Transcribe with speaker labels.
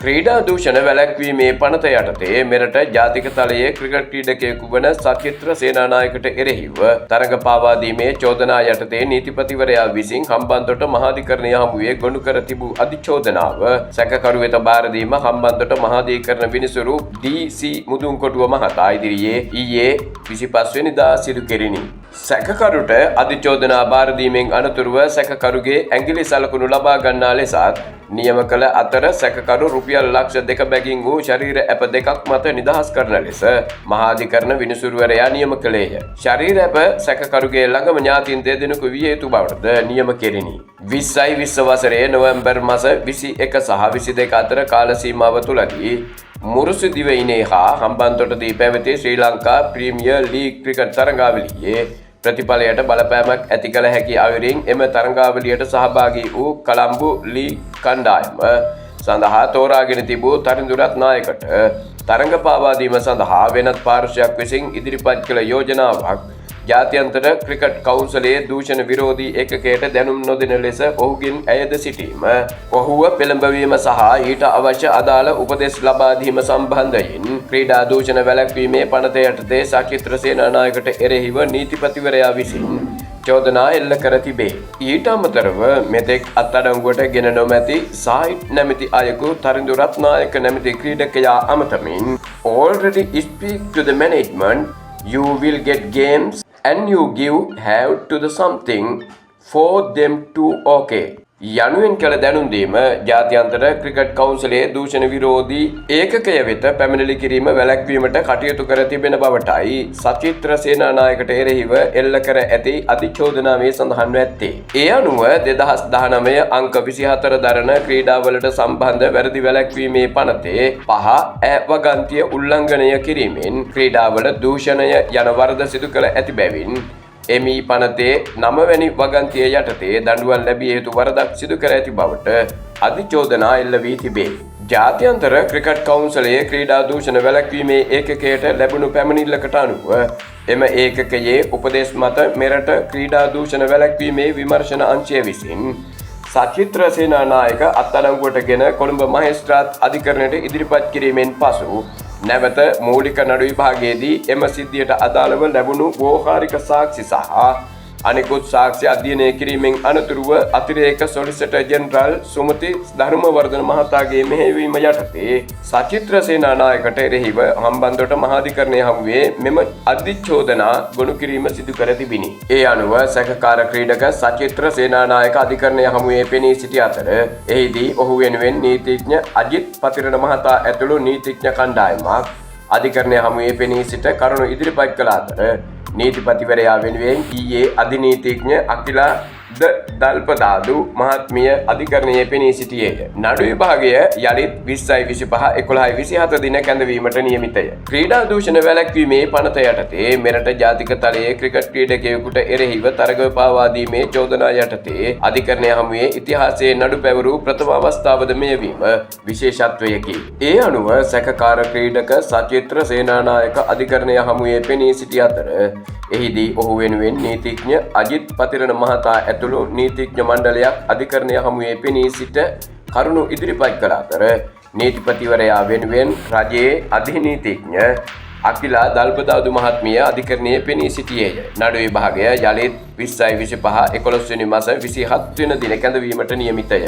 Speaker 1: ක්‍රීඩා දූෂණ වැළැක්වීමේ පනත යටතේ මෙරට ජාතික තලයේ ක්‍රිකට් ක්‍රීඩකයෙකු වන සචිත්‍ර සේනානායකට එරෙහිව තරඟ පාවා දීමේ චෝදනා යටතේ නීතිපතිවරයා විසින් හම්බන්තොට මහාධිකරණය හමුවේ ගොනු කර තිබූ අධිචෝදනාව සැකකරු වෙත බාර දීම හම්බන්තොට මහාධිකරණ විනිසුරු ඩී.සී. මුදුන්කොටුව මහතා ඉදිරියේ ඊයේ 25 වෙනිදා සිදු කෙරිණි. සැකකරුට අධිචෝදනා බාර දීමෙන් අනතුරුව සැකකරුගේ ඇඟිලි සලකුණු ලබා ගන්නා ලෙසත් නියම කළ අතර සැකකරු රුපියල් ලක්ෂ 2 බැගින් වූ ශරීර ඇප දෙකක් මත නිදහස් කරන ලෙස මහාධිකරණ විනිසුරුවරයා නියම කළේය. ශරීර ඇප සැකකරුගේ ළඟම ඥාතීන් දෙදෙනෙකු විය යුතු බවටද නියම කෙරිණි. 2020 වසරේ නොවැම්බර් මාස 21 සහ 22 අතර කාල සීමාව තුළදී මුරුසු දිවයිනේ හා හම්බන්තොටදී පැවති ශ්‍රී ලංකා ප්‍රීමියර් ලීග් ක්‍රිකට් තරඟාවලියේ ප්‍රතිඵලයට බලපෑමක් ඇති කළ හැකි අයුරින් එම තරඟාවලියට සහභාගී වූ කොළඹ ලීග් කණ්ඩායම සඳහා තෝරාගෙන තිබූ තරිඳුරත් නායකට තරඟ පාවා දීම සඳහා වෙනත් පාර්ශ්වයක් විසින් ඉදිරිපත් කළ යෝජනාවක් ජාත්‍යන්තර ක්‍රිකට් කවුන්සිලයේ දූෂණ විරෝධී ඒකකයට දැනුම් නොදෙන ලෙස ඔහුගෙන් ඇයද සිටීම, ඔහුව පෙළඹවීම සහ ඊට අවශ්‍ය අදාළ උපදෙස් ලබා දීම සම්බන්ධයෙන් ක්‍රීඩා දූෂණ වැළැක්වීමේ පනත යටතේ සචිත්‍ර සේනානායකට එරෙහිව නීතිපතිවරයා විසින් චෝදනා එල්ල කර තිබේ. ඊට අමතරව මෙතෙක් අත්අඩංගුවට ගෙන නොමැති සායිට් නැමැති අයෙකු තරිඳු රත්නායක නැමැති ක්‍රීඩකයා අමතමින් already speak to the management, you will get games and you have to the something for them to okay. යනුවෙන් කළ දැනුම් දීම ජාත්‍යන්තර ක්‍රිකට් කවුන්සිලයේ දූෂණ විරෝධී ඒකකය වෙත පැමිණිලි කිරීම වැළැක්වීමට කටයුතු කර තිබෙන බවටයි සචිත්‍ර සේනානායකට එරෙහිව එල්ල කර ඇති අධිචෝදනාවේ සඳහන්ව ඇත්තේ. ඒ අනුව 2019 අංක 24 දරන ක්‍රීඩාවලට සම්බන්ධ වැරදි වැළැක්වීමේ පනතේ 5 වගන්තිය උල්ලංඝනය කිරීමෙන් ක්‍රීඩාවල දූෂණය යන වරද සිදු කළ ඇති බැවින් එමි පනතේ 9 වැනි වගන්තිය යටතේ දඬුවම් ලැබිය යුතු වරදක් සිදු කර ඇති බවට අධිචෝදනා එල්ල වී තිබේ. ජාත්‍යන්තර ක්‍රිකට් කවුන්සිලයේ ක්‍රීඩා දූෂණ වැළැක්වීමේ ඒකකයට ලැබුණු පැමිණිල්ලකට අනුව එම ඒකකයේ උපදෙස් මත මෙරට ක්‍රීඩා දූෂණ වැළැක්වීමේ විමර්ශන අංශය විසින් සචිත්‍ර සේනානායක අත්අඩංගුවටගෙන කොළඹ මහේස්ත්‍රාත් අධිකරණයට ඉදිරිපත් කිරීමෙන් පසු නැවත මූලික නඩු විභාගයේදී එම සිද්ධියට අදාළව ලැබුණු ව්‍යවහාරික සාක්ෂි සහ අනෙකුත් සාක්ෂි අධ්‍යයනය කිරීමෙන් අනතුරුව අතිරේක සොලිසිටර් ජෙනරාල් සුමති ධර්මවර්ධන මහතාගේ මෙහෙයවීම යටතේ සචිත්‍ර සේනානායකට එරෙහිව හම්බන්තොට මහාධිකරණය හමුවේ මෙම අධිචෝදනා ගොනු කිරීම සිදු කර තිබිණි. ඒ අනුව සැකකාර ක්‍රීඩක සචිත්‍ර සේනානායක අධිකරණය හමුවේ පෙනී සිටි අතර එහිදී ඔහු වෙනුවෙන් නීතිඥ අජිත් පතිරණ මහතා ඇතුළු නීතිඥ කණ්ඩායමක් අධිකරණය හමුවේ පෙනී සිට කරුණු ඉදිරිපත් කළ අතර නීතිපතිවරයා වෙනුවෙන් ඊයේ අධිනීතිඥ අකිලා දල්පදාදු මහත්මිය අධිකරණයේ පෙනී සිටියේය. නඩු විභාගය යළිත් 20/25/11/27 දින කැඳවීමට නියමිතය. ක්‍රීඩා දූෂණ වැළැක්වීමේ පනත යටතේ මෙරට ජාතික තලයේ ක්‍රිකට් ක්‍රීඩකයෙකුට එරෙහිව තරග පාවා දීමේ චෝදනා යටතේ අධිකරණය හමුවේ ඉතිහාසයේ නඩු පැවරූ ප්‍රථම අවස්ථාවද මෙය වීම විශේෂත්වයකි. ඒ අනුව සැකකාර ක්‍රීඩක සචිත්‍ර සේනානායක අධිකරණය හමුවේ පෙනී සිටි අතර එහිදී ඔහු වෙනුවෙන් නීතිඥ අජිත් පතිරණ මහතා ඇතුළු නීතිඥ මණ්ඩලයක් අධිකරණය හමුවේ පෙනී සිට කරුණු ඉදිරිපත් කළ අතර නීතිපතිවරයා වෙනුවෙන් රජයේ අධිනීතිඥ අකිලා දල්පදාදු මහත්මිය අධිකරණයේ පෙනී සිටියේය. නඩු විභාගය යළිත් 20/25/11 වෙනි මාස 27 වෙනි දින කැඳවීමට නියමිතය.